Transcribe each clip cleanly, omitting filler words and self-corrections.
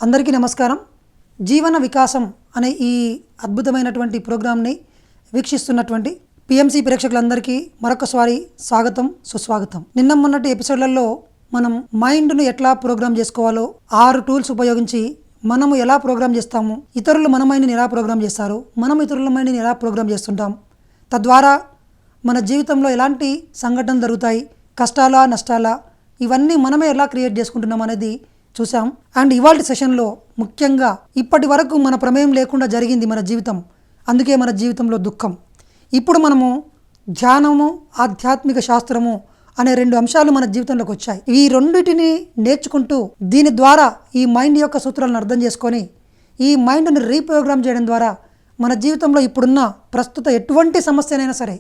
అందరికీ నమస్కారం. జీవన వికాసం అనే ఈ అద్భుతమైనటువంటి ప్రోగ్రామ్ని వీక్షిస్తున్నటువంటి పిఎంసి ప్రేక్షకులందరికీ మరొకసారి స్వాగతం, సుస్వాగతం. నిన్న మొన్నటి ఎపిసోడ్లలో మనం మైండ్ను ఎట్లా ప్రోగ్రామ్ చేసుకోవాలో 6 టూల్స్ ఉపయోగించి మనము ఎలా ప్రోగ్రామ్ చేస్తాము, ఇతరులు మన మైండ్ని ఎలా ప్రోగ్రామ్ చేస్తారు, మనం ఇతరుల మైండ్ని ఎలా ప్రోగ్రామ్ చేస్తుంటాం, తద్వారా మన జీవితంలో ఎలాంటి సంఘటనలు జరుగుతాయి, కష్టాలా నష్టాలా, ఇవన్నీ మనమే ఎలా క్రియేట్ చేసుకుంటున్నాం అనేది చూసాం. అండ్ ఇవాళ సెషన్లో ముఖ్యంగా ఇప్పటి వరకు మన ప్రమేయం లేకుండా జరిగింది మన జీవితం, అందుకే మన జీవితంలో దుఃఖం. ఇప్పుడు మనము ధ్యానము, ఆధ్యాత్మిక శాస్త్రము అనే 2 అంశాలు మన జీవితంలోకి వచ్చాయి. ఈ రెండింటిని నేర్చుకుంటూ దీని ద్వారా ఈ మైండ్ యొక్క సూత్రాలను అర్థం చేసుకొని ఈ మైండ్ని రీప్రోగ్రామ్ చేయడం ద్వారా మన జీవితంలో ఇప్పుడున్న ప్రస్తుత ఎటువంటి సమస్యనైనా సరే,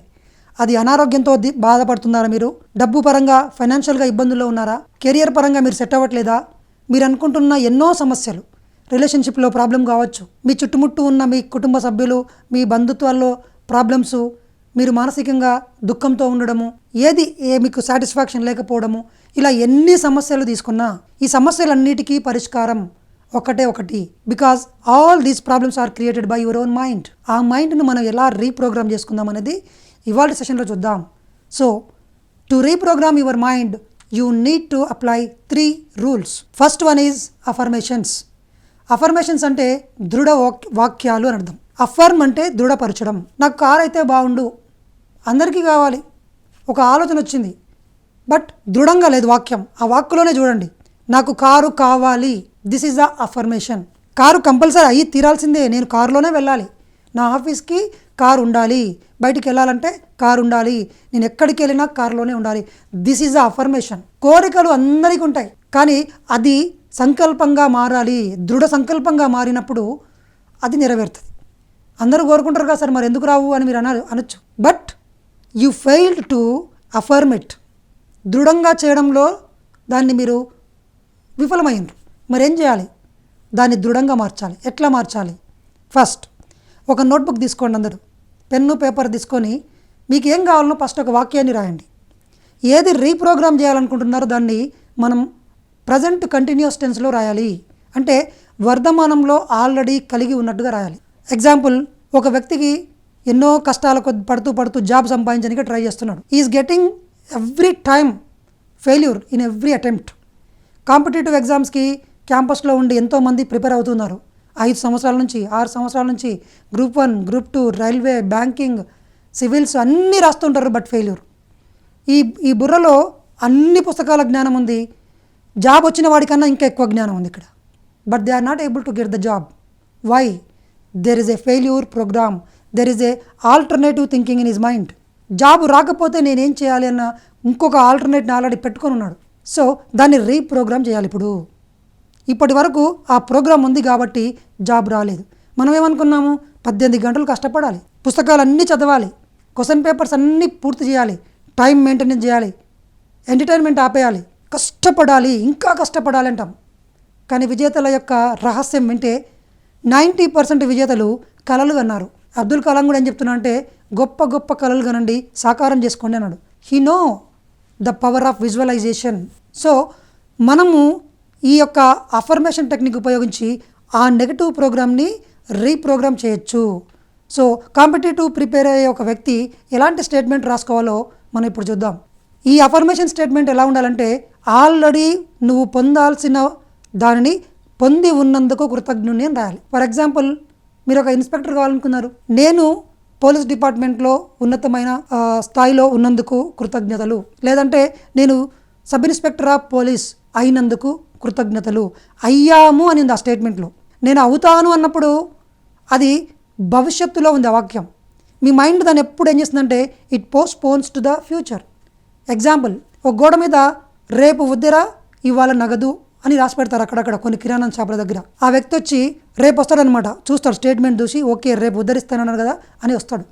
అది అనారోగ్యంతో బాధపడుతున్నారా, మీరు డబ్బు పరంగా ఫైనాన్షియల్గా ఇబ్బందుల్లో ఉన్నారా, కెరియర్ పరంగా మీరు సెట్ అవ్వట్లేదా, మీరు అనుకుంటున్న ఎన్నో సమస్యలు, రిలేషన్షిప్లో ప్రాబ్లం కావచ్చు, మీ చుట్టుముట్టు ఉన్న మీ కుటుంబ సభ్యులు, మీ బంధుత్వాల్లో ప్రాబ్లమ్స్, మీరు మానసికంగా దుఃఖంతో ఉండడము, మీకు సాటిస్ఫాక్షన్ లేకపోవడము, ఇలా ఎన్ని సమస్యలు తీసుకున్నా ఈ సమస్యలన్నిటికీ పరిష్కారం ఒకటి. Because all these problems are created by your own mind. ఆ మైండ్ను మనం ఎలా రీప్రోగ్రామ్ చేసుకుందాం అనేది ఇవాళ సెషన్లో చూద్దాం. So to reprogram your mind you need to apply 3 rules. First one is affirmations. Affirmations అంటే దృఢ వాక్యాలు అని అర్థం. అఫర్మ్ అంటే దృఢపరచడం. నాకు కారు అయితే బాగుండు, అందరికీ కావాలి, ఒక ఆలోచన వచ్చింది, బట్ దృఢంగా లేదు వాక్యం. ఆ వాక్కులోనే చూడండి, నాకు కారు కావాలి, this is the affirmation. Car compulsory అయ్యి తీరాల్సిందే, నేను కారులోనే వెళ్ళాలి, నా ఆఫీస్కి కారు ఉండాలి, బయటికి వెళ్ళాలంటే కారు ఉండాలి, నేను ఎక్కడికి వెళ్ళినా కారులోనే ఉండాలి. This is the affirmation. కోరికలు అందరికీ ఉంటాయి, కానీ అది సంకల్పంగా మారాలి. దృఢ సంకల్పంగా మారినప్పుడు అది నెరవేరుతుంది. అందరూ కోరుకుంటారు కదా సార్, మరి ఎందుకు రావు అని మీరు అనొచ్చు. But you failed to affirm it. దృఢంగా చేయడంలో దాన్ని మీరు విఫలమైనరు. మరి ఏం చేయాలి? దాన్ని దృఢంగా మార్చాలి. ఎట్లా మార్చాలి? ఫస్ట్ ఒక నోట్బుక్ తీసుకోండి, అందరూ పెన్ను పేపర్ తీసుకొని మీకు ఏం కావాలనో ఫస్ట్ ఒక వాక్యాన్ని రాయండి. ఏది రీప్రోగ్రామ్ చేయాలనుకుంటున్నారో దాన్ని మనం ప్రజెంట్ కంటిన్యూస్ టెన్స్లో రాయాలి. అంటే వర్ధమానంలో ఆల్రెడీ కలిగి ఉన్నట్టుగా రాయాలి. ఎగ్జాంపుల్, ఒక వ్యక్తికి ఎన్నో కష్టాలకు పడుతూ జాబ్ సంపాదించడానికి ట్రై చేస్తున్నాడు. Is getting every time failure in every attempt. Competitive ఎగ్జామ్స్కి క్యాంపస్లో ఉండి ఎంతోమంది ప్రిపేర్ అవుతున్నారు. 5 సంవత్సరాల నుంచి 6 సంవత్సరాల నుంచి group 1, group 2, railway, banking, civils అన్నీ రాస్తుంటారు, బట్ ఫెయిల్యూర్. ఈ బుర్రలో అన్ని పుస్తకాల జ్ఞానం ఉంది, జాబ్ వచ్చిన వాడికన్నా ఇంకా ఎక్కువ జ్ఞానం ఉంది ఇక్కడ, but they are not able to get the job. Why? There is a failure program, there is a alternative thinking in his mind. Job రాకపోతే నేనేం చేయాలి అన్న ఇంకొక ఆల్టర్నేట్ని ఆల్రెడీ పెట్టుకొని ఉన్నాడు. సో దాన్ని రీప్రోగ్రామ్ చేయాలి. ఇప్పటి వరకు ఆ ప్రోగ్రామ్ ఉంది కాబట్టి జాబ్ రాలేదు. మనం ఏమనుకున్నాము, 18 గంటలు కష్టపడాలి, పుస్తకాలు అన్నీ చదవాలి, క్వశ్చన్ పేపర్స్ అన్నీ పూర్తి చేయాలి, టైం మెయింటెనెన్స్ చేయాలి, ఎంటర్టైన్మెంట్ ఆపేయాలి, కష్టపడాలి, ఇంకా కష్టపడాలి అంటాం. కానీ విజేతల యొక్క రహస్యం వింటే 90% విజేతలు కలలు కన్నారు. అబ్దుల్ కలాం కూడా ఏం చెప్తున్నా అంటే, గొప్ప గొప్ప కలలు కనండి, సాకారం చేసుకోండి అన్నాడు. He know the power of visualization. So మనము ఈ యొక్క అఫర్మేషన్ టెక్నిక్ ఉపయోగించి ఆ నెగటివ్ ప్రోగ్రామ్ని రీప్రోగ్రామ్ చేయొచ్చు. సో కాంపిటేటివ్ ప్రిపేర్ అయ్యే ఒక వ్యక్తి ఎలాంటి స్టేట్మెంట్ రాసుకోవాలో మనం ఇప్పుడు చూద్దాం. ఈ అఫర్మేషన్ స్టేట్మెంట్ ఎలా ఉండాలంటే, ఆల్రెడీ నువ్వు పొందాల్సిన దానిని పొంది ఉన్నందుకు కృతజ్ఞుని అని రాయాలి. ఫర్ ఎగ్జాంపుల్, మీరు ఒక ఇన్స్పెక్టర్ కావాలనుకున్నారు, నేను పోలీస్ డిపార్ట్మెంట్లో ఉన్నతమైన స్థాయిలో ఉన్నందుకు కృతజ్ఞతలు, లేదంటే నేను సబ్ ఇన్స్పెక్టర్ ఆఫ్ పోలీస్ అయినందుకు కృతజ్ఞతలు. అయ్యాము అని ఉంది ఆ స్టేట్మెంట్లో. నేను అవుతాను అన్నప్పుడు అది భవిష్యత్తులో ఉంది ఆ వాక్యం. మీ మైండ్ దాన్ని ఎప్పుడు ఏం చేస్తుందంటే, it postpones to the future. Example, ఒక గోడ మీద రేపు ఉద్దెరా ఇవాళ నగదు అని రాసి పెడతారు అక్కడక్కడ కొన్ని కిరాణా షాపుల దగ్గర. ఆ వ్యక్తి వచ్చి రేపు వస్తాడనమాట, చూస్తాడు, స్టేట్మెంట్ చూసి ఓకే రేపు ఉద్ధరిస్తానన్నాడు కదా అని వస్తాడు.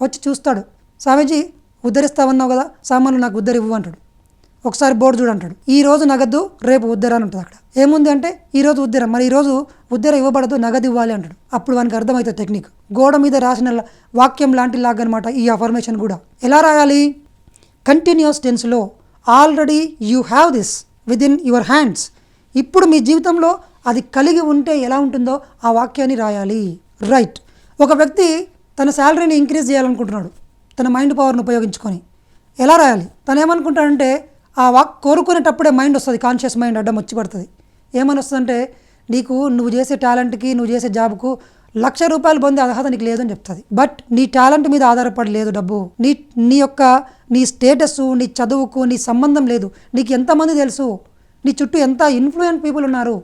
వచ్చి చూస్తాడు, స్వామీజీ ఉద్ధరిస్తావన్నావు కదా, సామాన్లు నాకు ఉద్ధరివ్వు అంటాడు. ఒకసారి బోర్డు చూడంటాడు, ఈరోజు నగదు రేపు ఉద్దర అని ఉంటుంది. అక్కడ ఏముంది అంటే ఈరోజు ఉద్దర, మరి ఈరోజు ఉద్దర ఇవ్వబడదు, నగదు ఇవ్వాలి అంటాడు. అప్పుడు వానికి అర్థమవుతుంది టెక్నిక్. గోడ మీద రాసిన వాక్యం లాంటి లాగా అనమాట ఈ అఫర్మేషన్ కూడా. ఎలా రాయాలి? కంటిన్యూస్ టెన్స్లో already you have this with in your hands. ఇప్పుడు మీ జీవితంలో అది కలిగి ఉంటే ఎలా ఉంటుందో ఆ వాక్యాన్ని రాయాలి. రైట్. ఒక వ్యక్తి తన శాలరీని ఇంక్రీజ్ చేయాలనుకుంటున్నాడు తన మైండ్ పవర్ను ఉపయోగించుకొని. ఎలా రాయాలి? తను ఏమనుకుంటాడంటే ఆ వాక్ కోరుకునేటప్పుడే మైండ్ వస్తుంది, కాన్షియస్ మైండ్ అడ్డం వచ్చి పడుతుంది. ఏమని వస్తుందంటే నువ్వు చేసే టాలెంట్కి నువ్వు చేసే జాబ్కు ₹1,00,000 పొందే అర్హత నీకు లేదని చెప్తుంది. బట్ నీ టాలెంట్ మీద ఆధారపడి లేదు డబ్బు. నీ స్టేటస్, నీ చదువుకు నీ సంబంధం లేదు. నీకు ఎంతమంది తెలుసు, నీ చుట్టూ ఎంత ఇన్ఫ్లుయెంట్ పీపుల్ ఉన్నారు,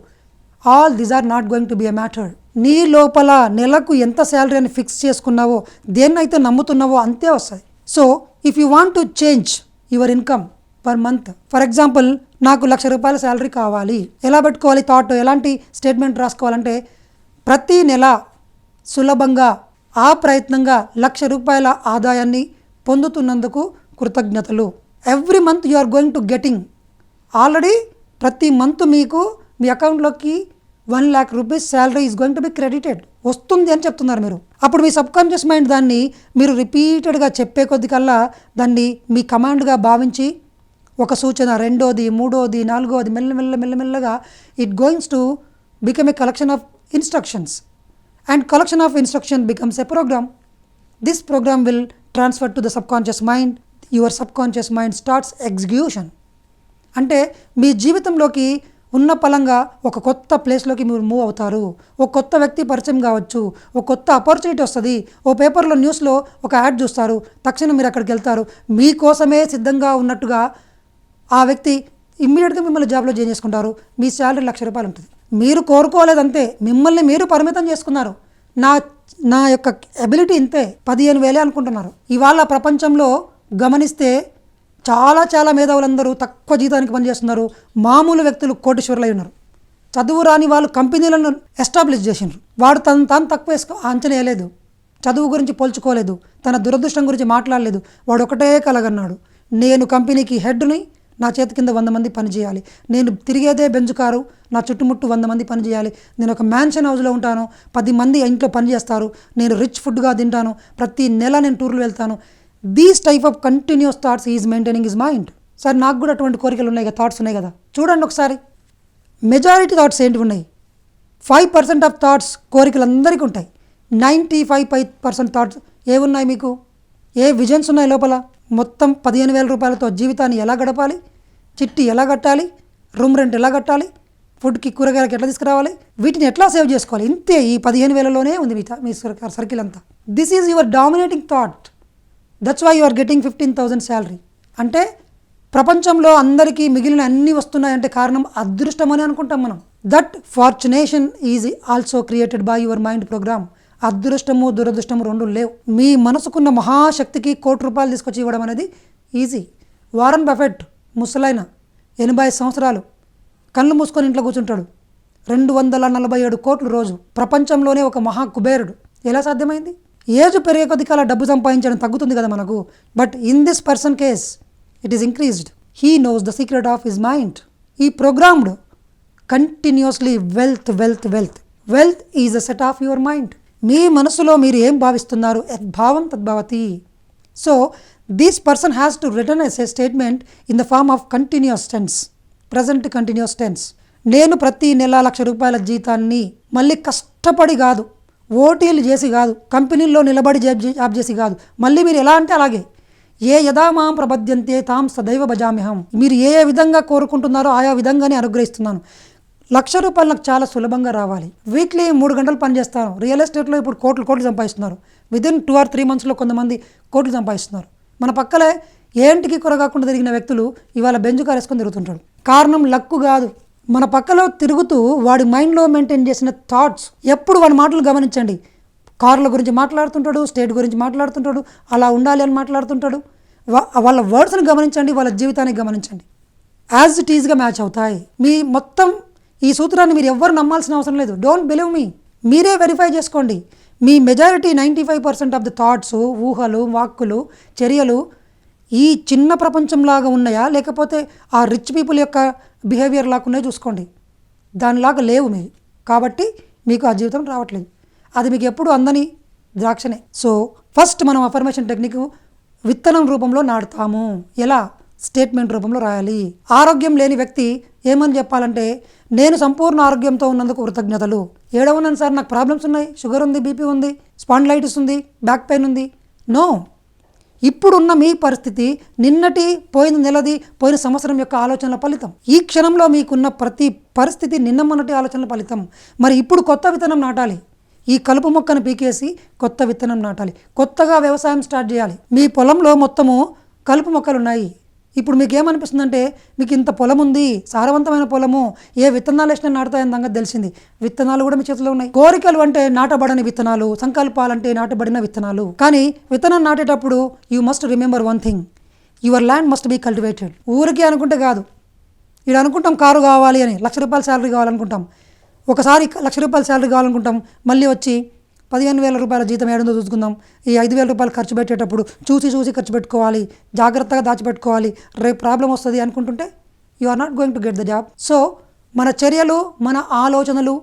all these are not going to be a matter. నీ లోపల నెలకు ఎంత శాలరీ అని ఫిక్స్ చేసుకున్నావో, దేన్నైతే నమ్ముతున్నావో అంతే వస్తుంది. So if you want to change your income per month, for example నాకు ₹1,00,000 శాలరీ కావాలి, ఎలా పెట్టుకోవాలి థాట్, ఎలాంటి స్టేట్మెంట్ రాసుకోవాలంటే ప్రతి నెల సులభంగా ప్రయత్నంగా ₹1,00,000 ఆదాయాన్ని పొందుతున్నందుకు కృతజ్ఞతలు. Every month you are going to getting, already ప్రతి మంత్ మీకు మీ అకౌంట్లోకి ₹1,00,000 salary is going to be credited, వస్తుంది అని చెప్తున్నారు మీరు. అప్పుడు మీ సబ్కాన్షియస్ మైండ్ దాన్ని మీరు రిపీటెడ్గా చెప్పే కొద్ది కల్లా దాన్ని మీ కమాండ్గా భావించి ఒక సూచన, రెండోది, మూడోది, నాలుగోది, మెల్లమెల్లగా it goings to become a collection of instructions, and collection of instruction becomes a program. This program will transfer to the subconscious mind. Your subconscious mind starts execution. అంటే మీ జీవితంలోకి ఉన్న పలంగా ఒక కొత్త ప్లేస్లోకి మీరు మూవ్ అవుతారు. ఒక కొత్త వ్యక్తి పరిచయం కావచ్చు, ఒక కొత్త ఆపర్చునిటీ వస్తుంది, ఓ పేపర్లో న్యూస్లో ఒక యాడ్ చూస్తారు, తక్షణం మీరు అక్కడికి వెళ్తారు. మీకోసమే సిద్ధంగా ఉన్నట్టుగా ఆ వ్యక్తి ఇమ్మీడియట్గా మిమ్మల్ని జాబ్లో జాయిన్ చేసుకుంటారు. మీ శాలరీ ₹1,00,000 ఉంటుంది. మీరు కోరుకోలేదంతే, మిమ్మల్ని మీరు పరిమితం చేసుకున్నారు. నా యొక్క ఎబిలిటీ ఇంతే, 15,000 అనుకుంటున్నారు. ఇవాళ ప్రపంచంలో గమనిస్తే చాలా మేధావులందరూ తక్కువ జీతానికి పనిచేస్తున్నారు. మామూలు వ్యక్తులు కోటీశ్వరులై ఉన్నారు. చదువు రాని వాళ్ళు కంపెనీలను ఎస్టాబ్లిష్ చేసినారు. వాడు తాను తక్కువ అంచనా వేయలేదు, చదువు గురించి పోల్చుకోలేదు, తన దురదృష్టం గురించి మాట్లాడలేదు. వాడు ఒకటే కలగన్నాడు, నేను కంపెనీకి హెడ్ని, నా చేతి కింద 100 మంది పనిచేయాలి, నేను తిరిగేదే బెంచ్ కారు, నా చుట్టుముట్టు 100 మంది పనిచేయాలి, నేను ఒక మ్యాన్షన్ హౌస్లో ఉంటాను, 10 మంది ఇంట్లో పనిచేస్తారు, నేను రిచ్ ఫుడ్గా తింటాను, ప్రతి నెల నేను టూర్లు వెళ్తాను. These type of continuous thoughts is maintaining his mind. Sir నాకు కూడా అటువంటి కోరికలు ఉన్నాయి కదా, థాట్స్ ఉన్నాయి కదా. చూడండి ఒకసారి, మెజారిటీ థాట్స్ ఏంటి ఉన్నాయి? 5% ఆఫ్ థాట్స్ కోరికలు అందరికీ ఉంటాయి. 95% థాట్స్ ఏమున్నాయి మీకు? ఏ విజన్స్ ఉన్నాయి లోపల? మొత్తం ₹15,000 జీవితాన్ని ఎలా గడపాలి, చిట్టి ఎలా కట్టాలి, రూమ్ రెంట్ ఎలా కట్టాలి, ఫుడ్కి కూరగాయలకి ఎట్లా తీసుకురావాలి, వీటిని ఎట్లా సేవ్ చేసుకోవాలి, ఇంతే. ఈ 15,000లోనే ఉంది మీ సర్కిల్ అంతా. This is your dominating thought. That's why you are getting 15,000 salary. అంటే ప్రపంచంలో అందరికీ మిగిలిన అన్నీ వస్తున్నాయంటే కారణం అదృష్టం అని అనుకుంటాం మనం. That fortunation is also created by your mind program. అదృష్టము దురదృష్టము రెండు లేవు. మీ మనసుకున్న మహాశక్తికి ₹1,00,000 తీసుకొచ్చి ఇవ్వడం అనేది ఈజీ. వారన్ బఫెట్ ముసలైన 80 సంవత్సరాలు కళ్ళు మూసుకొని ఇంట్లో కూర్చుంటాడు, 247 కోట్లు రోజు. ప్రపంచంలోనే ఒక మహా కుబేరుడు. ఎలా సాధ్యమైంది? ఏజ్ పెరిగే కొద్ది కాల డబ్బు సంపాదించడం తగ్గుతుంది కదా మనకు. But in this person case it is increased. He knows the secret of his mind. ఈ programmed continuously wealth wealth wealth wealth is a set of your mind. మీ మనసులో మీరు ఏం భావిస్తున్నారు, యద్భావం తద్భవతి. So this person has to return as a statement in the form of continuous tense, present continuous tense. నేను ప్రతి నెల ₹1,00,000 జీతాన్ని మళ్ళీ కష్టపడి కాదు, ఓటీలు చేసి కాదు, కంపెనీల్లో నిలబడి జాబ్ చేసి కాదు, మళ్ళీ మీరు ఎలా అంటే అలాగే ఏ యథా మాం ప్రపద్యంతే తాం సదైవ భజామ్యహం. మీరు ఏ విధంగా కోరుకుంటున్నారో ఆయా విధంగానే అనుగ్రహిస్తున్నాను. ₹1,00,000 నాకు చాలా సులభంగా రావాలి. వీక్లీ 3 గంటలు పనిచేస్తాను. రియల్ ఎస్టేట్లో ఇప్పుడు కోట్లు సంపాదిస్తున్నారు. విదిన్ 2 or 3 monthsలో కొంతమంది కోట్లు సంపాదిస్తున్నారు. మన పక్కలే ఏంటికి కొరగాకుండా తిరిగిన వ్యక్తులు ఇవాళ బెంచ్ కార్ వేసుకొని తిరుగుతుంటాడు. కారణం లక్కు కాదు, మన పక్కలో తిరుగుతూ వాడి మైండ్లో మెయింటైన్ చేసిన థాట్స్. ఎప్పుడు వాడి మాటలు గమనించండి. కార్ల గురించి మాట్లాడుతుంటాడు, స్టేట్ గురించి మాట్లాడుతుంటాడు, అలా ఉండాలి అని మాట్లాడుతుంటాడు. వాళ్ళ వర్డ్స్ని గమనించండి, వాళ్ళ జీవితాన్ని గమనించండి. యాజ్ ఇట్ ఈజ్గా మ్యాచ్ అవుతాయి. మీ మొత్తం ఈ సూత్రాన్ని మీరు ఎవ్వరు నమ్మాల్సిన అవసరం లేదు. డోంట్ బిలీవ్ మీ, మీరే వెరిఫై చేసుకోండి. మీ మెజారిటీ 95% ఆఫ్ ద థాట్స్, ఊహలు, వాక్కులు, చర్యలు ఈ చిన్న ప్రపంచంలాగా ఉన్నాయా, లేకపోతే ఆ రిచ్ పీపుల్ యొక్క బిహేవియర్ లాగా ఉన్నాయో చూసుకోండి. దానిలాగా లేవు మీవి. కాబట్టి మీకు ఆ జీవితం రావట్లేదు. అది మీకు ఎప్పుడు అందని ద్రాక్షనే. సో ఫస్ట్ మనం అఫర్మేషన్ టెక్నిక్ విత్తనం రూపంలో నాటుతాము. ఎలా? స్టేట్మెంట్ రూపంలో రాయాలి. ఆరోగ్యం లేని వ్యక్తి ఏమని చెప్పాలంటే, నేను సంపూర్ణ ఆరోగ్యంతో ఉన్నందుకు కృతజ్ఞతలు. ఏడవన్నాను సార్, నాకు ప్రాబ్లమ్స్ ఉన్నాయి, షుగర్ ఉంది, బీపీ ఉంది, స్పాండిలైటిస్ ఉంది, బ్యాక్ పెయిన్ ఉంది. నో, ఇప్పుడున్న మీ పరిస్థితి నిన్నటి, పోయిన నెలది, పోయిన సంవత్సరం యొక్క ఆలోచనల ఫలితం. ఈ క్షణంలో మీకున్న ప్రతి పరిస్థితి నిన్న మొన్నటి ఆలోచనల ఫలితం. మరి ఇప్పుడు కొత్త విత్తనం నాటాలి. ఈ కలుపు మొక్కను పీకేసి కొత్త విత్తనం నాటాలి. కొత్తగా వ్యవసాయం స్టార్ట్ చేయాలి. మీ పొలంలో మొత్తము కలుపు మొక్కలు ఉన్నాయి. ఇప్పుడు మీకు ఏమనిపిస్తుందంటే, మీకు ఇంత పొలం ఉంది, సారవంతమైన పొలము, ఏ విత్తనాలు వేసినా నాటుతాయని సంగతి తెలిసింది. విత్తనాలు కూడా మీ చేతిలో ఉన్నాయి. కోరికలు అంటే నాటబడని విత్తనాలు, సంకల్పాలంటే నాటబడిన విత్తనాలు. కానీ విత్తనం నాటేటప్పుడు you must remember one thing, your land must be cultivated. ఊరికే అనుకుంటే కాదు. ఇక్కడ అనుకుంటాం కారు కావాలి అని, ₹1,00,000 శాలరీ కావాలనుకుంటాం. ఒకసారి ₹1,00,000 శాలరీ కావాలనుకుంటాం, మళ్ళీ వచ్చి ₹15,000 జీతం ఏడుందో చూసుకుందాం. ఈ ₹5,000 ఖర్చు పెట్టేటప్పుడు చూసి ఖర్చు పెట్టుకోవాలి, జాగ్రత్తగా దాచిపెట్టుకోవాలి, రేపు ప్రాబ్లం వస్తుంది అనుకుంటుంటే you are not going to get the job. So మన చర్యలు, మన ఆలోచనలు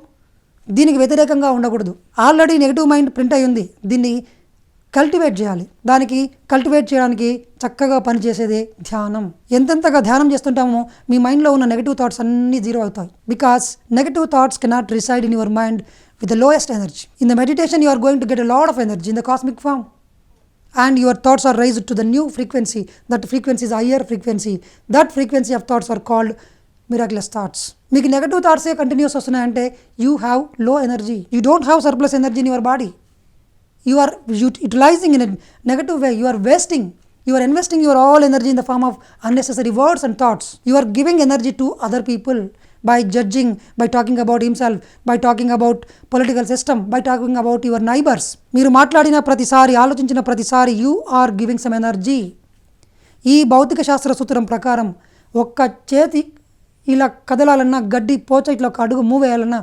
దీనికి వ్యతిరేకంగా ఉండకూడదు. ఆల్రెడీ నెగిటివ్ మైండ్ ప్రింట్ అయి ఉంది, దీన్ని కల్టివేట్ చేయాలి. దానికి కల్టివేట్ చేయడానికి చక్కగా పనిచేసేదే ధ్యానం. ఎంతెంతగా ధ్యానం చేస్తుంటామో మీ మైండ్లో ఉన్న నెగిటివ్ థాట్స్ అన్నీ జీరో అవుతాయి. Because negative thoughts cannot reside in your mind with the lowest energy. In the meditation you are going to get a lot of energy in the cosmic form, and your thoughts are raised to the new frequency. That frequency is higher frequency. That frequency of thoughts are called miraculous thoughts. మీకు negative thoughts continuous వస్తున్నాయంటే you have low energy. You don't have surplus energy in your body. You are utilizing in a negative way. You are wasting. You are investing your all energy in the form of unnecessary words and thoughts. You are giving energy to other people by judging, by talking about himself, by talking about political system, by talking about your neighbors. మీరు మాట్లాడిన ప్రతిసారి, ఆలోచించిన ప్రతిసారి you are giving some energy. ఈ భౌతిక శాస్త్ర సూత్రం ప్రకారం ఒక్క చేతి ఇలా కదలాలన్నా, గడ్డి పోచ ఇట్లా ఒక అడుగు మూవ్ వేయాలన్నా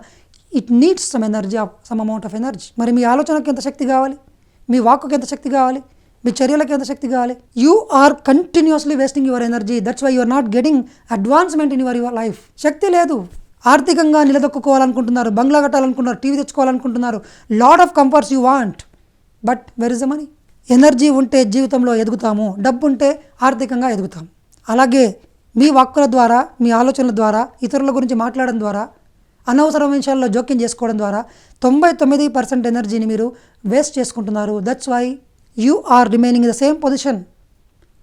it needs some energy, some amount of energy. మరి మీ ఆలోచనకి ఎంత శక్తి కావాలి, మీ వాక్కుకి ఎంత శక్తి కావాలి, మీ చర్యలకు ఎంత శక్తి కావాలి. You are continuously wasting your energy. That's why you are not getting advancement in your life. శక్తి లేదు. ఆర్థికంగా నిలదొక్కుకోవాలనుకుంటున్నారు, బంగ్లా కట్టాలనుకుంటున్నారు, టీవీ తెచ్చుకోవాలనుకుంటున్నారు, lot of comforts you want, but where is the money? Energy ఉంటే జీవితంలో ఎదుగుతాము, డబ్బు ఉంటే ఆర్థికంగా ఎదుగుతాం. అలాగే మీ వాక్కుల ద్వారా, మీ ఆలోచనల ద్వారా, ఇతరుల గురించి మాట్లాడడం ద్వారా, అనవసరమైన విషయాల్లో జోక్యం చేసుకోవడం ద్వారా 99% ఎనర్జీని మీరు వేస్ట్ చేసుకుంటున్నారు. That's why you are remaining in the same position.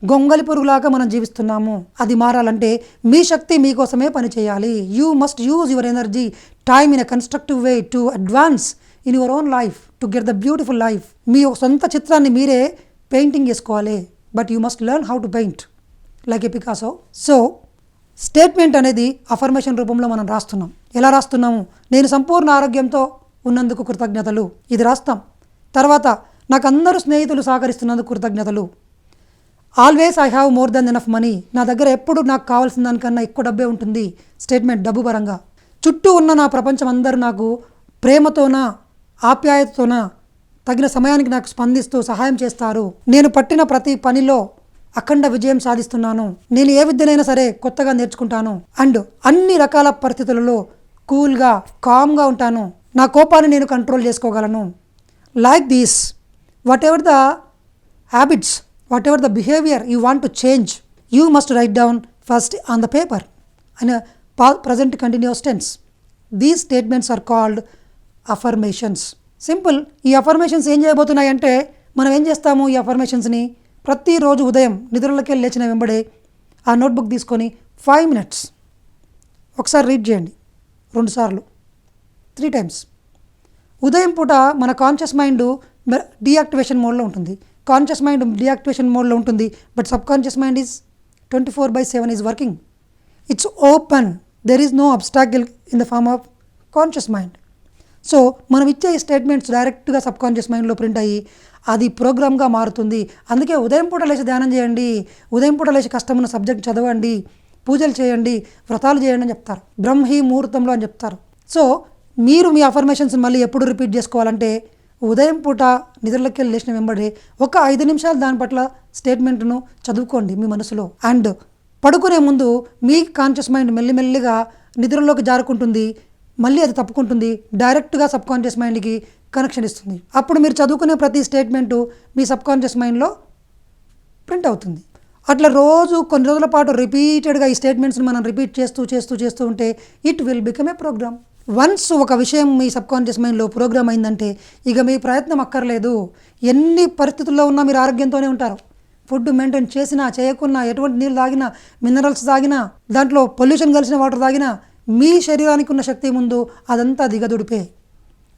గొంగలి పురుగులాగా మనం జీవిస్తున్నాము. అది మారాలంటే మీ శక్తి మీకోసమే పనిచేయాలి. You must use your energy, time in a constructive way to advance in your own life, to get the beautiful life. మీ సొంత చిత్రాన్ని మీరే పెయింటింగ్ చేసుకోవాలి. But you must learn how to paint like a Picasso. So statement అనేది affirmation రూపంలో మనం రాస్తున్నాం. ఎలా రాస్తున్నాము? నేను సంపూర్ణ ఆరోగ్యంతో ఉన్నందుకు కృతజ్ఞతలు, ఇది రాస్తాం. తర్వాత నాకు అందరూ స్నేహితులు సహకరిస్తున్నందుకు కృతజ్ఞతలు. Always I have more than enough money, నా దగ్గర ఎప్పుడు నాకు కావాల్సిన దానికన్నా ఎక్కువ డబ్బే ఉంటుంది. స్టేట్మెంట్ డబ్బు పరంగా. చుట్టూ ఉన్న నా ప్రపంచం అందరూ నాకు ప్రేమతోనా, ఆప్యాయతతోనా, తగిన సమయానికి నాకు స్పందిస్తూ సహాయం చేస్తారు. నేను పట్టిన ప్రతి పనిలో అఖండ విజయం సాధిస్తున్నాను. నేను ఏ విద్యనైనా సరే కొత్తగా నేర్చుకుంటాను. అండ్ అన్ని రకాల పరిస్థితులలో కూల్గా, కామ్గా ఉంటాను. నా కోపాన్ని నేను కంట్రోల్ చేసుకోగలను. Like these, whatever the habits, whatever the behavior you want to change, you must write down first on the paper in a present continuous tense. These statements are called affirmations. Simple. ఈ affirmations ఏం చేయబోతున్నాయి అంటే, మనం ఏం చేస్తాము, ఈ అఫర్మేషన్స్ని ప్రతిరోజు ఉదయం నిద్రలోకి లేచిన వెంబడే ఆ నోట్బుక్ తీసుకొని 5 minutes ఒకసారి రీడ్ చేయండి, 2 సార్లు, 3 times. ఉదయం పూట మన కాన్షియస్ మైండ్ డీయాక్టివేషన్ మోడ్లో ఉంటుంది. కాన్షియస్ మైండ్ డీయాక్టివేషన్ మోడ్లో ఉంటుంది, but subconscious mind is 24/7 is working. It's open. There is no obstacle in the form of conscious mind. So మనం ఇచ్చే ఈ స్టేట్మెంట్స్ డైరెక్ట్గా సబ్ కాన్షియస్ మైండ్లో ప్రింట్ అయ్యి అది ప్రోగ్రామ్గా మారుతుంది. అందుకే ఉదయం పూట లేచి ధ్యానం చేయండి, ఉదయం పూట లేచి కష్టమైన సబ్జెక్ట్ చదవండి, పూజలు చేయండి, వ్రతాలు చేయండి అని చెప్తారు. బ్రహ్మీ ముహూర్తంలో అని చెప్తారు. సో మీరు మీ అఫర్మేషన్స్ మళ్ళీ ఎప్పుడు రిపీట్ చేసుకోవాలంటే, ఉదయం పూట నిద్రలోకి లేచిన వెంబడే ఒక 5 నిమిషాలు దాని పట్ల స్టేట్మెంట్ను చదువుకోండి మీ మనసులో. అండ్ పడుకునే ముందు మీ కాన్షియస్ మైండ్ మెల్లిమెల్లిగా నిద్రలోకి జారుకుంటుంది, మళ్ళీ అది తప్పుకుంటుంది, డైరెక్ట్గా సబ్ కాన్షియస్ మైండ్కి కనెక్షన్ ఇస్తుంది. అప్పుడు మీరు చదువుకునే ప్రతి స్టేట్మెంటు మీ సబ్ కాన్షియస్ మైండ్లో ప్రింట్ అవుతుంది. అట్లా రోజు కొన్ని రోజుల పాటు రిపీటెడ్గా ఈ స్టేట్మెంట్స్ని మనం రిపీట్ చేస్తూ ఉంటే it will become a program. Once ఒక విషయం మీ సబ్కాన్షియస్ మైండ్లో ప్రోగ్రామ్ అయిందంటే ఇక మీ ప్రయత్నం అక్కర్లేదు. ఎన్ని పరిస్థితుల్లో ఉన్నా మీరు ఆరోగ్యంతోనే ఉంటారు. ఫుడ్ మెయింటైన్ చేసినా చేయకున్నా, ఎటువంటి నీళ్ళు తాగినా, మినరల్స్ తాగినా, దాంట్లో పొల్యూషన్ కలిసిన వాటర్ తాగినా, మీ శరీరానికి ఉన్న శక్తి ముందు అదంతా దిగదుడిపే.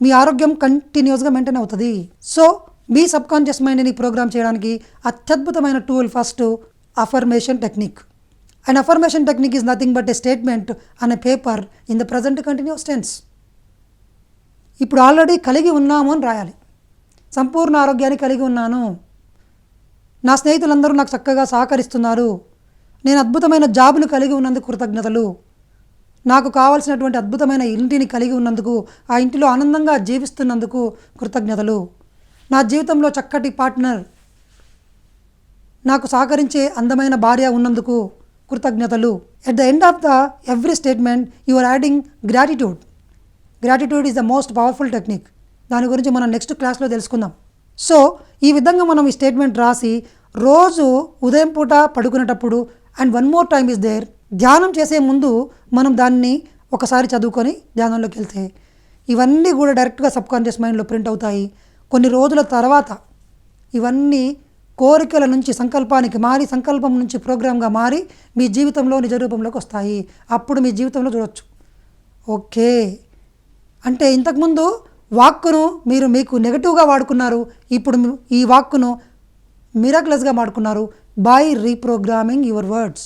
మీ ఆరోగ్యం కంటిన్యూస్గా మెయింటైన్ అవుతుంది. సో మీ సబ్కాన్షియస్ మైండ్ని ప్రోగ్రామ్ చేయడానికి అత్యద్భుతమైన tool first affirmation technique. And affirmation technique is nothing but a statement on a paper in the present continuous tense. ఇప్పుడు ఆల్రెడీ కలిగి ఉన్నాము అని రాయాలి. సంపూర్ణ ఆరోగ్యాన్ని కలిగి ఉన్నాను, నా స్నేహితులందరూ నాకు చక్కగా సహకరిస్తున్నారు, నేను అద్భుతమైన జాబ్ను కలిగి ఉన్నందుకు కృతజ్ఞతలు, నాకు కావాల్సినటువంటి అద్భుతమైన ఇంటిని కలిగి ఉన్నందుకు, ఆ ఇంటిలో ఆనందంగా జీవిస్తున్నందుకు కృతజ్ఞతలు, నా జీవితంలో చక్కటి పార్ట్నర్, నాకు సహకరించే అందమైన భార్య ఉన్నందుకు కృతజ్ఞతలు. At the end of the every statement you are adding gratitude. Gratitude is the most powerful technique. దాని గురించి మనం నెక్స్ట్ క్లాస్లో తెలుసుకుందాం. సో ఈ విధంగా మనం ఈ స్టేట్మెంట్ రాసి రోజు ఉదయం పూట పడుకునేటప్పుడు and one more time is there, ధ్యానం చేసే ముందు మనం దాన్ని ఒకసారి చదువుకొని ధ్యానంలోకి వెళ్తే ఇవన్నీ కూడా డైరెక్ట్గా సబ్కాన్షియస్ మైండ్లో ప్రింట్ అవుతాయి. కొన్ని రోజుల తర్వాత ఇవన్నీ కోరికల నుంచి సంకల్పానికి మారి, సంకల్పం నుంచి ప్రోగ్రామ్గా మారి మీ జీవితంలో నిజ రూపంలోకి వస్తాయి. అప్పుడు మీ జీవితంలో చూడవచ్చు, ఓకే అంటే ఇంతకుముందు వాక్కును మీరు మీకు నెగటివ్గా వాడుకున్నారు, ఇప్పుడు ఈ వాక్కును మిరాక్యులస్గా వాడుకున్నారు by reprogramming your words,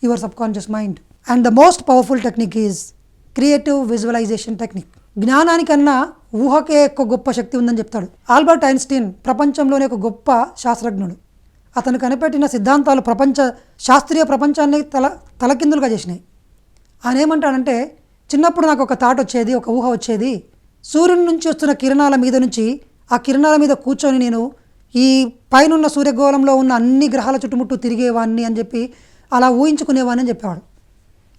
your subconscious mind. And the most powerful technique is creative visualisation technique. జ్ఞానానికన్నా ఊహకే ఎక్కువ గొప్ప శక్తి ఉందని చెప్తాడు ఆల్బర్ట్ ఐన్స్టీన్. ప్రపంచంలోనే ఒక గొప్ప శాస్త్రజ్ఞుడు. అతను కనిపెట్టిన సిద్ధాంతాలు శాస్త్రీయ ప్రపంచాన్ని తలకిందులుగా చేసినాయి. ఆయన ఏమంటాడంటే, చిన్నప్పుడు నాకు ఒక థాట్ వచ్చేది, ఒక ఊహ వచ్చేది, సూర్యుని నుంచి వస్తున్న కిరణాల మీద నుంచి ఆ కిరణాల మీద కూర్చొని నేను ఈ పైనున్న సూర్యగోళంలో ఉన్న అన్ని గ్రహాల చుట్టుముట్టు తిరిగేవాడిని అని చెప్పి అలా ఊహించుకునేవాడిని అని చెప్పేవాడు.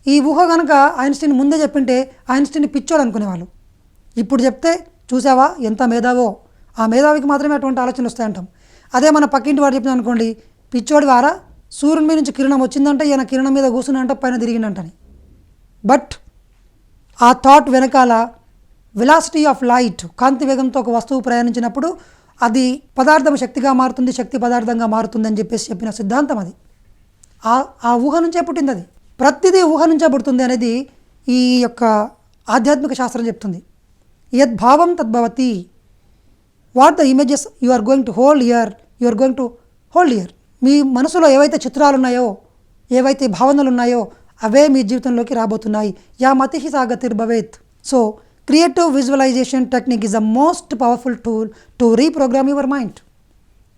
ఈ ఊహ కనుక ఐన్స్టీన్ ముందే చెప్పింటే ఐన్స్టీన్ పిచ్చోడు అనుకునేవాళ్ళు. ఇప్పుడు చెప్తే చూసావా ఎంత మేధావో, ఆ మేధావికి మాత్రమే అటువంటి ఆలోచనలు వస్తాయంటాం. అదే మన పక్కింటి వాడు చెప్పిన అనుకోండి, పిచ్చోడి వారా సూర్యుని మీద నుంచి కిరణం వచ్చిందంటే ఈయన కిరణం మీద కూర్చున్నంట పైన తిరిగిందంటని. బట్ ఆ థాట్ వెనకాల వెలాసిటీ ఆఫ్ లైట్, కాంతి వేగంతో ఒక వస్తువు ప్రయాణించినప్పుడు అది పదార్థం శక్తిగా మారుతుంది, శక్తి పదార్థంగా మారుతుంది అని చెప్పేసి చెప్పిన సిద్ధాంతం అది. ఆ ఊహ నుంచే పుట్టింది. అది ప్రతిదీ ఊహ నుంచే పుడుతుంది అనేది ఈ యొక్క ఆధ్యాత్మిక శాస్త్రం చెప్తుంది. యద్భావం తద్భవతి. What the images you are going to hold here, you are going to hold here. మీ మనసులో ఏవైతే చిత్రాలు ఉన్నాయో, ఏవైతే భావనలు ఉన్నాయో అవే మీ జీవితంలోకి రాబోతున్నాయి. యా మతిహి సాగతిర్భవేత్. So creative visualisation technique is the most powerful tool to reprogram your mind.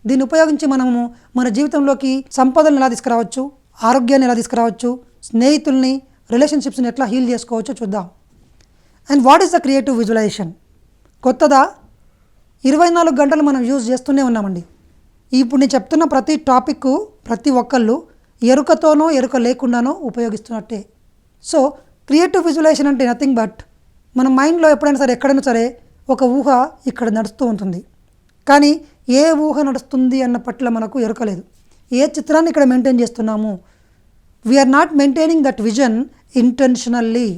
దీన్ని ఉపయోగించి మనము మన జీవితంలోకి సంపదలను ఎలా తీసుకురావచ్చు, ఆరోగ్యాన్ని ఎలా తీసుకురావచ్చు, స్నేహితుల్ని, రిలేషన్షిప్స్ని ఎట్లా హీల్ చేసుకోవచ్చో చూద్దాం. And what is the creative visualization? కొత్తదా 24 గంటలు మనం యూజ్ చేస్తూనే ఉన్నామండి. ఇప్పుడు నేను చెప్తున్న ప్రతి టాపిక్ ప్రతి ఒక్కళ్ళు ఎరుకతోనో ఎరుక లేకుండానో ఉపయోగిస్తున్నట్టే. సో క్రియేటివ్ విజువలైజేషన్ అంటే నథింగ్ బట్ మన మైండ్లో ఎప్పుడైనా సరే ఎక్కడైనా సరే ఒక ఊహ ఇక్కడ నడుస్తూ ఉంటుంది, కానీ ఏ ఊహ నడుస్తుంది అన్న పట్ల మనకు ఎరుకలేదు. ఏ చిత్రాన్ని ఇక్కడ మెయింటైన్ చేస్తున్నాము? We are not maintaining that vision intentionally.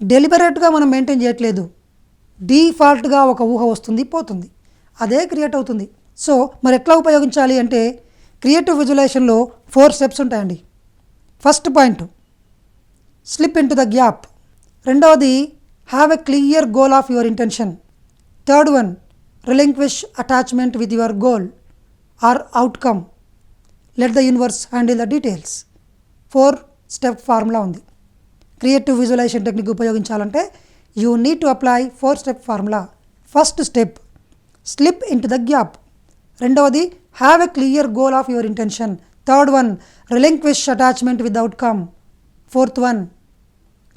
డెలిబరేట్గా మనం మెయింటైన్ చేయట్లేదు. డీఫాల్ట్గా ఒక ఊహ వస్తుంది, పోతుంది, అదే క్రియేట్ అవుతుంది. సో మరి ఎట్లా ఉపయోగించాలి అంటే క్రియేటివ్ విజువలైజేషన్లో 4 స్టెప్స్ ఉంటాయండి. First point, slip into the gap. రెండవది, have a clear goal of your intention. Third one, relinquish attachment with your goal or outcome. Let the universe handle the details. 4 step formula ఉంది. Creative visualisation technique ఉపయోగించాలంటే you need to apply 4 step formula. First step, slip into the gap. రెండవది, have a clear goal of your intention. Third one, relinquish attachment with outcome. Fourth one,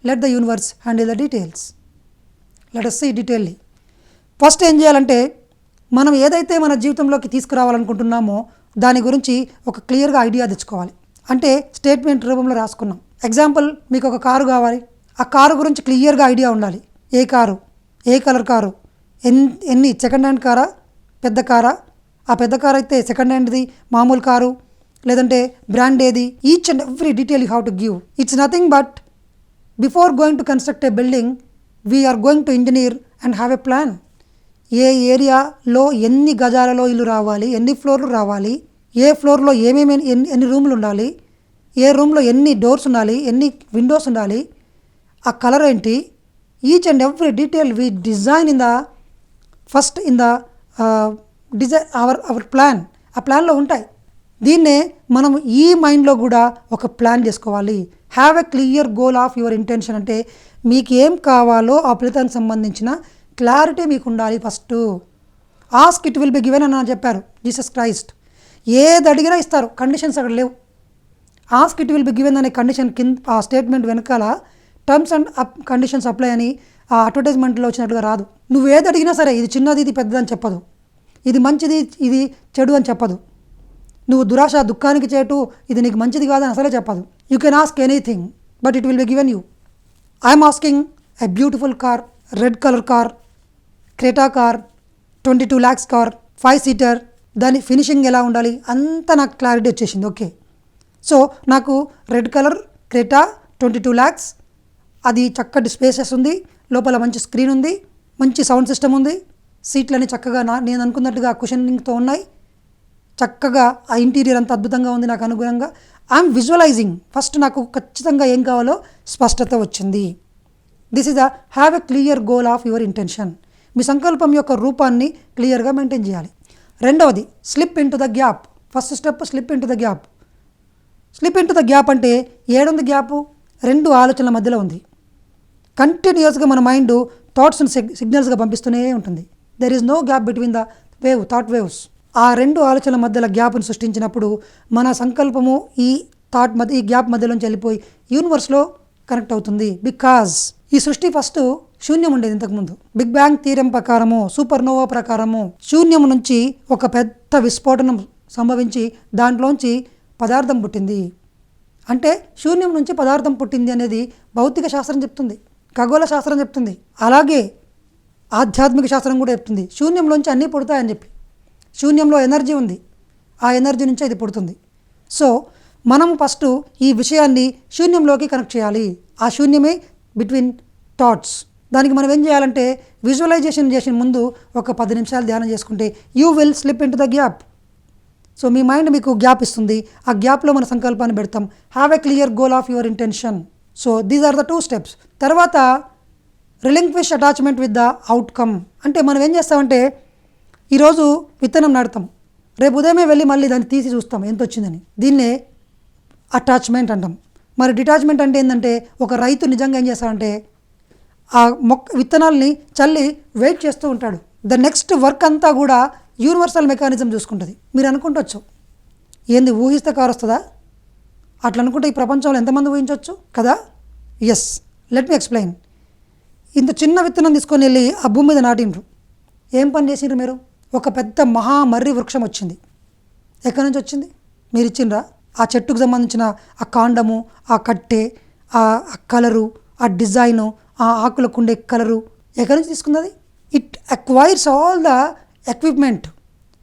let the universe handle the details. Let us see detailly. First ఏం చేయాలంటే మనం ఏదైతే మన జీవితంలోకి తీసుకురావాలనుకుంటున్నామో దాని గురించి ఒక క్లియర్గా ఐడియా తెచ్చుకోవాలి. అంటే స్టేట్మెంట్ రూపంలో రాసుకున్నాం. ఎగ్జాంపుల్, మీకు ఒక కారు కావాలి, ఆ కారు గురించి క్లియర్గా ఐడియా ఉండాలి. ఏ కారు, ఏ కలర్ కారు, ఎన్ని సెకండ్ హ్యాండ్ కారా, పెద్ద కారా, ఆ పెద్ద కారు అయితే సెకండ్ హ్యాండ్ది, మామూలు కారు, లేదంటే బ్రాండ్ ఏది, each and every detail you have to give. It's nothing but before going to construct a building we are going to engineer and have a plan. ఏ ఏరియాలో ఎన్ని గజాలలో ఇల్లు రావాలి, ఎన్ని ఫ్లోర్లు రావాలి, ఏ ఫ్లోర్లో ఏమేమి ఎన్ని రూమ్లు ఉండాలి, ఏ రూమ్లో ఎన్ని డోర్స్ ఉండాలి, ఎన్ని విండోస్ ఉండాలి, ఆ కలర్ ఏంటి, each and every detail we design in the first in the design our plan. ఆ ప్లాన్లో ఉంటాయి. దీన్నే మనం ఈ మైండ్లో కూడా ఒక ప్లాన్ చేసుకోవాలి. Have a clear goal of your intention. అంటే మీకు ఏం కావాలో ఆ ఫలితానికి సంబంధించిన క్లారిటీ మీకు ఉండాలి. First ask it will be given అని చెప్పారు జీసస్ క్రైస్ట్. ఏది అడిగినా ఇస్తారు, కండిషన్స్ అక్కడ లేవు. Ask it will be given అనే కండిషన్ కింద ఆ స్టేట్మెంట్ వెనకాల టర్మ్స్ అండ్ కండిషన్స్ అప్లై అని ఆ అడ్వర్టైజ్మెంట్లో వచ్చినట్టుగా రాదు. నువ్వు ఏది అడిగినా సరే ఇది చిన్నది ఇది పెద్దది అని చెప్పదు, ఇది మంచిది ఇది చెడు అని చెప్పదు, నువ్వు దురాశ దుఃఖానికి చేటు ఇది నీకు మంచిది కాదని అసలే చెప్పదు. You can ask anything but it will be given you. I'm asking a beautiful car, red colour car, Creta car, 22 lakhs car, 5 seater, దాని ఫినిషింగ్ ఎలా ఉండాలి అంతా నాకు క్లారిటీ వచ్చేసింది. ఓకే, సో నాకు రెడ్ కలర్ క్రెటా 22 lakhs, అది చక్కటి spaces ఉంది, లోపల మంచి స్క్రీన్ ఉంది, మంచి సౌండ్ సిస్టమ్ ఉంది, సీట్లని చక్కగా నేను అనుకున్నట్టుగా కుషనింగ్తో ఉన్నాయి, చక్కగా ఆ ఇంటీరియర్ అంతా అద్భుతంగా ఉంది నాకు అనుగుణంగా. I'm visualising. ఫస్ట్ నాకు ఖచ్చితంగా ఏం కావాలో స్పష్టత వచ్చింది. This is have a clear goal of your intention. మీ సంకల్పం యొక్క రూపాన్ని క్లియర్గా మెయింటైన్ చేయాలి. రెండవది slip into the gap. First step slip into the gap. Slip into the gap అంటే ఏడుంది గ్యాపు? 2 ఆలోచనల మధ్యలో ఉంది. కంటిన్యూస్గా మన మైండ్ థాట్స్ని సిగ్నల్స్గా పంపిస్తూనే ఉంటుంది. There is no gap between the thought waves. ఆ 2 ఆలోచనల మధ్యలో గ్యాప్ను సృష్టించినప్పుడు మన సంకల్పము ఈ ఈ గ్యాప్ మధ్యలోంచి వెళ్ళిపోయి యూనివర్స్లో కనెక్ట్ అవుతుంది. బికాజ్ ఈ సృష్టి ఫస్ట్ శూన్యం ఉండేది ఇంతకుముందు. బిగ్ బ్యాంగ్ థియరం ప్రకారము, సూపర్ నోవా ప్రకారము శూన్యం నుంచి ఒక పెద్ద విస్ఫోటనం సంభవించి దాంట్లోంచి పదార్థం పుట్టింది. అంటే శూన్యం నుంచి పదార్థం పుట్టింది అనేది భౌతిక శాస్త్రం చెప్తుంది, ఖగోళ శాస్త్రం చెప్తుంది, అలాగే ఆధ్యాత్మిక శాస్త్రం కూడా చెప్తుంది. శూన్యంలోంచి అన్నీ పుడతాయని చెప్పి. శూన్యంలో ఎనర్జీ ఉంది, ఆ ఎనర్జీ నుంచే ఇది పుడుతుంది. సో మనం ఫస్ట్ ఈ విషయాన్ని శూన్యంలోకి కనెక్ట్ చేయాలి. ఆ శూన్యమే బిట్వీన్ థాట్స్. దానికి మనం ఏం చేయాలంటే విజువలైజేషన్ చేసిన ముందు ఒక 10 నిమిషాలు ధ్యానం చేసుకుంటే you will slip into the gap. So మీ మైండ్ మీకు గ్యాప్ ఇస్తుంది. ఆ గ్యాప్లో మన సంకల్పాన్ని పెడతాం. Have a clear goal of your intention. So these are the 2 steps. తర్వాత relinquish attachment with the outcome. అంటే మనం ఏం చేస్తామంటే ఈరోజు విత్తనం నాటుతాం, రేపు ఉదయమే వెళ్ళి మళ్ళీ దాన్ని తీసి చూస్తాం ఎంత వచ్చిందని. దీన్నే అటాచ్మెంట్ అంటాం. మరి డిటాచ్మెంట్ అంటే ఏంటంటే ఒక రైతు నిజంగా ఏం చేస్తాడంటే ఆ విత్తనాల్ని చల్లి వెయిట్ చేస్తూ ఉంటాడు. ద నెక్స్ట్ వర్క్ అంతా కూడా యూనివర్సల్ మెకానిజం చూసుకుంటుంది. మీరు అనుకుంటవచ్చు ఏంది ఊహిస్తే కారు వస్తుందా? అట్లా అనుకుంటే ఈ ప్రపంచంలో ఎంతమంది ఊహించవచ్చు కదా? Yes, let me explain. ఇంత చిన్న విత్తనం తీసుకొని వెళ్ళి ఆ భూమి మీద నాటిండ్రు. ఏం పని చేసిండ్రు మీరు? ఒక పెద్ద మర్రి వృక్షం వచ్చింది. ఎక్కడి నుంచి వచ్చింది? మీరు ఇచ్చిండ్రా? ఆ చెట్టుకు సంబంధించిన ఆ కాండము, ఆ కట్టె, ఆ కలరు, ఆ డిజైను, ఆ ఆకులకు ఉండే కలరు ఎక్కడి నుంచి తీసుకుంది? It acquires all the equipment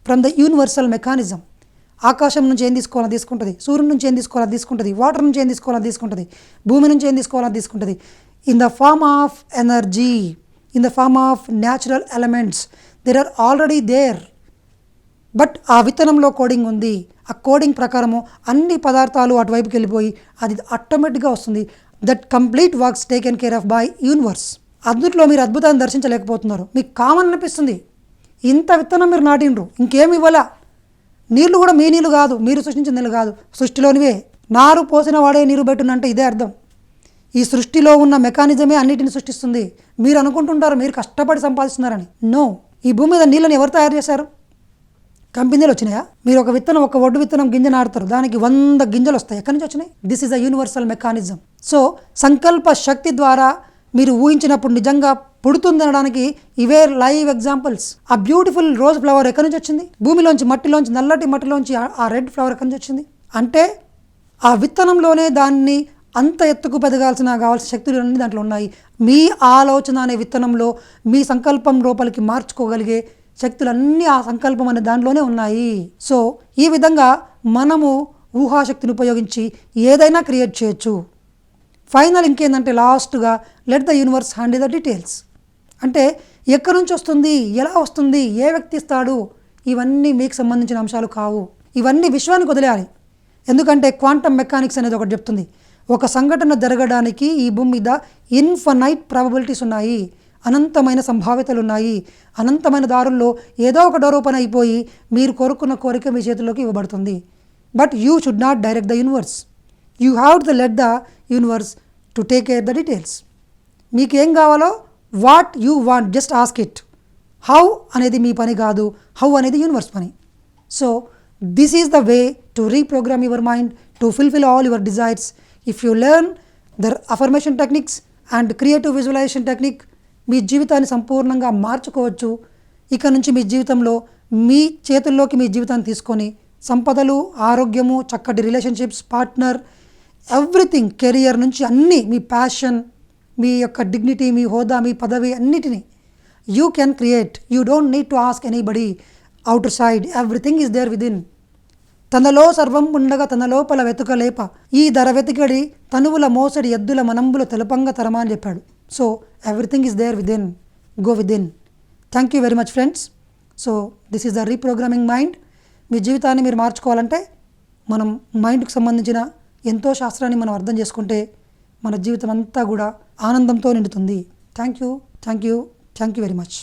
from the universal mechanism. ఆకాశం నుంచి ఏం తీసుకోవాలని తీసుకుంటుంది, సూర్యుడి నుంచి ఏం తీసుకోవాలని తీసుకుంటుంది, వాటర్ నుంచి ఏం తీసుకోవాలని తీసుకుంటుంది, భూమి నుంచి ఏం తీసుకోవాలని తీసుకుంటుంది. In the form of energy, in the form of natural elements, there are already there. But ఆ విత్తనంలో కోడింగ్ ఉంది. ఆ కోడింగ్ ప్రకారము అన్ని పదార్థాలు అటువైపుకి వెళ్ళిపోయి అది ఆటోమేటిక్గా వస్తుంది. That complete works taken care of by universe. అందులో మీరు అద్భుతాన్ని దర్శించలేకపోతున్నారు. మీకు కామన్ అనిపిస్తుంది. ఇంత విత్తనం మీరు నాటిండ్రు, ఇంకేమి ఇవ్వాలా? నీళ్లు కూడా మీ నీళ్ళు కాదు, మీరు సృష్టించిన నీళ్ళు కాదు, సృష్టిలోనివే. నారు పోసిన వాడే నీరు పెట్టునంటే ఇదే అర్థం. ఈ సృష్టిలో ఉన్న మెకానిజమే అన్నిటిని సృష్టిస్తుంది. మీరు అనుకుంటుంటారు మీరు కష్టపడి సంపాదిస్తున్నారని. నో, ఈ భూమి మీద నీళ్ళని ఎవరు తయారు చేశారు? కంపెనీలు వచ్చినాయా? మీరు ఒక విత్తనం, ఒక ఒడ్డు విత్తనం గింజ నాటుతారు, దానికి 100 గింజలు వస్తాయి. ఎక్కడి నుంచి వచ్చినాయి? This is a universal mechanism. So సంకల్ప శక్తి ద్వారా మీరు ఊహించినప్పుడు నిజంగా పుడుతుంది అనడానికి ఇవే లైవ్ ఎగ్జాంపుల్స్. ఆ బ్యూటిఫుల్ రోజ్ ఫ్లవర్ ఎక్కడి నుంచి వచ్చింది? భూమిలోంచి, మట్టిలోంచి, నల్లటి మట్టిలోంచి ఆ రెడ్ ఫ్లవర్ ఎక్కడి నుంచి వచ్చింది? అంటే ఆ విత్తనంలోనే దాన్ని అంత ఎత్తుకు పెదగాల్సిన కావాల్సిన శక్తులు అన్నీ దాంట్లో ఉన్నాయి. మీ ఆలోచన అనే విత్తనంలో మీ సంకల్పం లోపలికి మార్చుకోగలిగే శక్తులన్నీ ఆ సంకల్పం అనే దాంట్లోనే ఉన్నాయి. సో ఈ విధంగా మనము ఊహాశక్తిని ఉపయోగించి ఏదైనా క్రియేట్ చేయొచ్చు. ఫైనల్ ఇంకేందంటే లాస్ట్గా let the universe handle the details. అంటే ఎక్కడి నుంచి వస్తుంది, ఎలా వస్తుంది, ఏ వ్యక్తి ఇస్తాడు, ఇవన్నీ మీకు సంబంధించిన అంశాలు కావు. ఇవన్నీ విశ్వానికి వదిలేయాలి. ఎందుకంటే క్వాంటమ్ మెకానిక్స్ అనేది ఒకటి చెప్తుంది, ఒక సంఘటన జరగడానికి ఈ భూమి మీద ఇన్ఫనైట్ ప్రాబబిలిటీస్ ఉన్నాయి, అనంతమైన సంభావ్యతలు ఉన్నాయి. అనంతమైన దారుల్లో ఏదో ఒక డోర్ ఓపెన్ అయిపోయి మీరు కోరుకున్న కోరిక మీ చేతుల్లోకి ఇవ్వబడుతుంది. But you should not direct the universe. You have to let the universe to take care the details. మీకేం కావాలో what you want just ask it. How అనేది మీ పని కాదు, హౌ అనేది యూనివర్స్ పని. So this is the way to reprogram your mind to fulfil all your desires. If you learn the affirmation techniques and creative visualisation technique, మీ జీవితాన్ని సంపూర్ణంగా మార్చుకోవచ్చు. ఇక నుంచి మీ జీవితంలో మీ చేతుల్లోకి మీ జీవితాన్ని తీసుకొని సంపదలు, ఆరోగ్యము, చక్కటి రిలేషన్షిప్స్, పార్ట్నర్, ఎవ్రీథింగ్, కెరియర్ నుంచి అన్నీ, మీ ప్యాషన్, మీ యొక్క డిగ్నిటీ, మీ హోదా, మీ పదవి, అన్నిటినీ you can create. You don't need to ask anybody outer side. Everything is there within. తనలో సర్వం ఉండగా తన లోపల వెతుకలేప, ఈ ధర వెతికడి తనువుల మోసడి ఎద్దుల మనంబుల తెలుపంగ తరమా అని చెప్పాడు. So everything is there within. Go within. Thank you very much friends. So this is the reprogramming mind. మీ జీవితాన్ని మీరు మార్చుకోవాలంటే మనం మైండ్కి సంబంధించిన ఎంతో శాస్త్రాన్ని మనం అర్థం చేసుకుంటే మన జీవితం అంతా కూడా ఆనందంతో నిండుతుంది. Thank you very much.